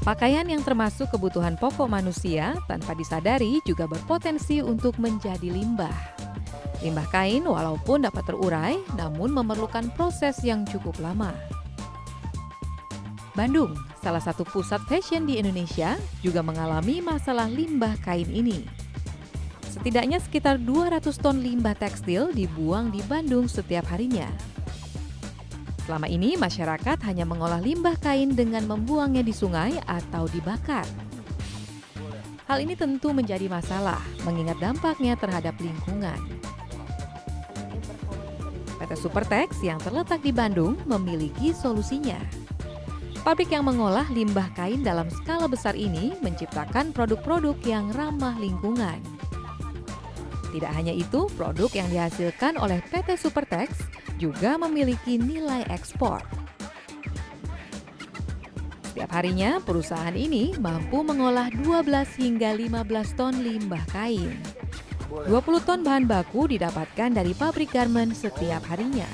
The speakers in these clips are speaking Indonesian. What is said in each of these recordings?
Pakaian yang termasuk kebutuhan pokok manusia tanpa disadari juga berpotensi untuk menjadi limbah. Limbah kain walaupun dapat terurai, namun memerlukan proses yang cukup lama. Bandung, salah satu pusat fashion di Indonesia, juga mengalami masalah limbah kain ini. Setidaknya sekitar 200 ton limbah tekstil dibuang di Bandung setiap harinya. Selama ini, masyarakat hanya mengolah limbah kain dengan membuangnya di sungai atau dibakar. Hal ini tentu menjadi masalah, mengingat dampaknya terhadap lingkungan. PT Supertex yang terletak di Bandung memiliki solusinya. Pabrik yang mengolah limbah kain dalam skala besar ini menciptakan produk-produk yang ramah lingkungan. Tidak hanya itu, produk yang dihasilkan oleh PT Supertex juga memiliki nilai ekspor. Setiap harinya, perusahaan ini mampu mengolah 12 hingga 15 ton limbah kain. 20 ton bahan baku didapatkan dari pabrik garmen setiap harinya.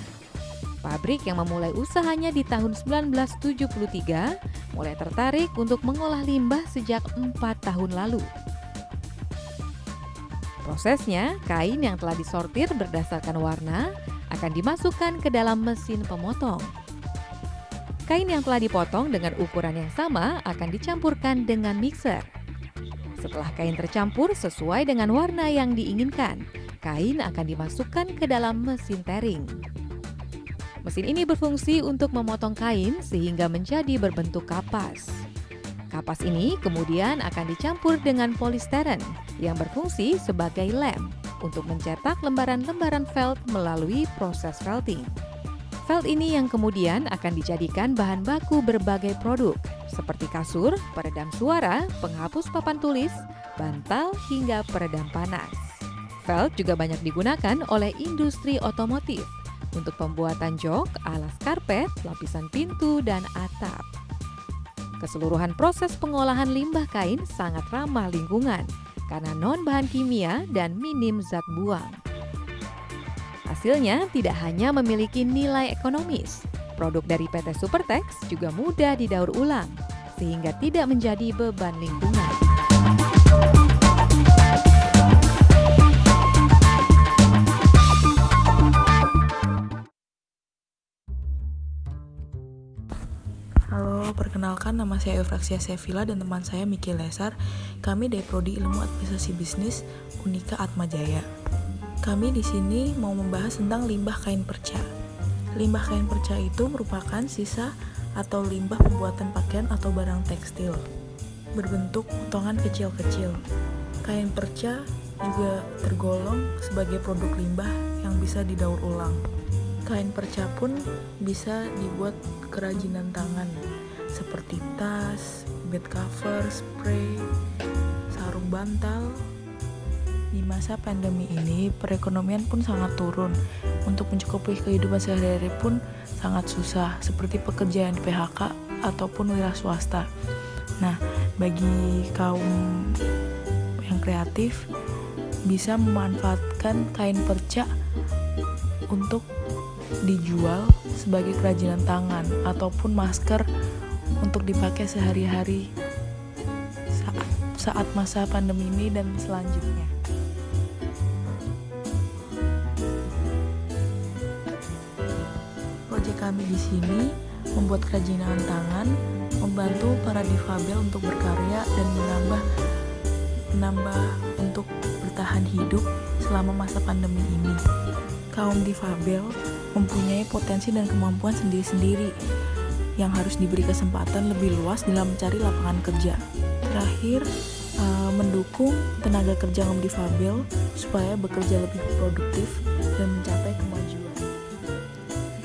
Pabrik yang memulai usahanya di tahun 1973 mulai tertarik untuk mengolah limbah sejak 4 tahun lalu. Prosesnya, kain yang telah disortir berdasarkan warna akan dimasukkan ke dalam mesin pemotong. Kain yang telah dipotong dengan ukuran yang sama akan dicampurkan dengan mixer. Setelah kain tercampur sesuai dengan warna yang diinginkan, kain akan dimasukkan ke dalam mesin tearing. Mesin ini berfungsi untuk memotong kain sehingga menjadi berbentuk kapas. Kapas ini kemudian akan dicampur dengan polistiren yang berfungsi sebagai lem untuk mencetak lembaran-lembaran felt melalui proses felting. Felt ini yang kemudian akan dijadikan bahan baku berbagai produk seperti kasur, peredam suara, penghapus papan tulis, bantal, hingga peredam panas. Felt juga banyak digunakan oleh industri otomotif untuk pembuatan jok, alas karpet, lapisan pintu, dan atap. Keseluruhan proses pengolahan limbah kain sangat ramah lingkungan karena non-bahan kimia dan minim zat buang. Hasilnya tidak hanya memiliki nilai ekonomis, produk dari PT Supertex juga mudah didaur ulang, sehingga tidak menjadi beban lingkungan. Halo, perkenalkan nama saya Eufraksia Sevilla dan teman saya Miki Lesar. Kami dari Prodi Ilmu Administrasi Bisnis Unika Atmajaya. Kami di sini mau membahas tentang limbah kain perca. Limbah kain perca itu merupakan sisa atau limbah pembuatan pakaian atau barang tekstil berbentuk potongan kecil-kecil. Kain perca juga tergolong sebagai produk limbah yang bisa didaur ulang. Kain perca pun bisa dibuat kerajinan tangan seperti tas, bed cover, spray, sarung bantal. Di masa pandemi ini, perekonomian pun sangat turun. Untuk mencukupi kehidupan sehari-hari pun sangat susah, seperti pekerja yang di PHK ataupun wira swasta. Nah, bagi kaum yang kreatif bisa memanfaatkan kain perca untuk dijual sebagai kerajinan tangan ataupun masker untuk dipakai sehari-hari saat masa pandemi ini dan selanjutnya. Proyek kami di sini membuat kerajinan tangan, membantu para difabel untuk berkarya dan menambah untuk bertahan hidup selama masa pandemi ini. Kaum difabel mempunyai potensi dan kemampuan sendiri-sendiri yang harus diberi kesempatan lebih luas dalam mencari lapangan kerja. Terakhir, mendukung tenaga kerja kaum difabel supaya bekerja lebih produktif dan mencapai kemajuan.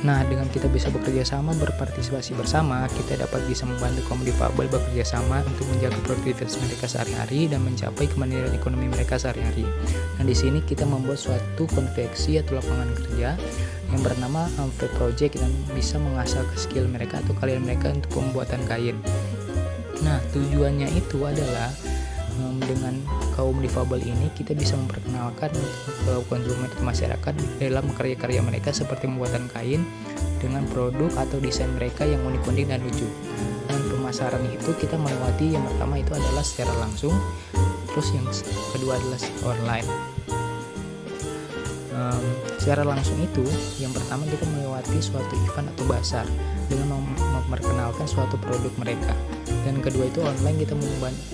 Nah, dengan kita bisa bekerja sama, berpartisipasi bersama, kita dapat bisa membantu kaum difabel bekerja sama untuk menjaga produktivitas mereka sehari-hari dan mencapai kemandirian ekonomi mereka sehari-hari. Nah, di sini kita membuat suatu konveksi atau lapangan kerja yang bernama Amfre Project dan bisa mengasah skill mereka atau kalian mereka untuk pembuatan kain. Nah, tujuannya itu adalah dengan kaum difabel ini kita bisa memperkenalkan ke konsumen atau masyarakat dalam karya-karya mereka seperti pembuatan kain dengan produk atau desain mereka yang unik-unik dan lucu. Dan pemasaran itu kita melewati yang pertama itu adalah secara langsung, terus yang kedua adalah online. Secara langsung itu yang pertama kita melewati suatu event atau bazar dengan memperkenalkan suatu produk mereka, dan kedua itu online kita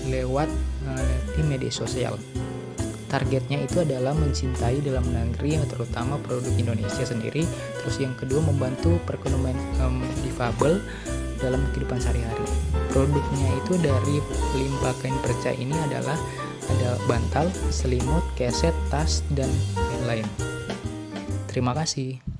lewat di media sosial. Targetnya itu adalah mencintai dalam negeri, terutama produk Indonesia sendiri. Terus yang kedua membantu perekonomian difabel dalam kehidupan sehari-hari. Produknya itu dari limbah kain perca ini adalah ada bantal, selimut, keset, tas, dan lain-lain. Terima kasih.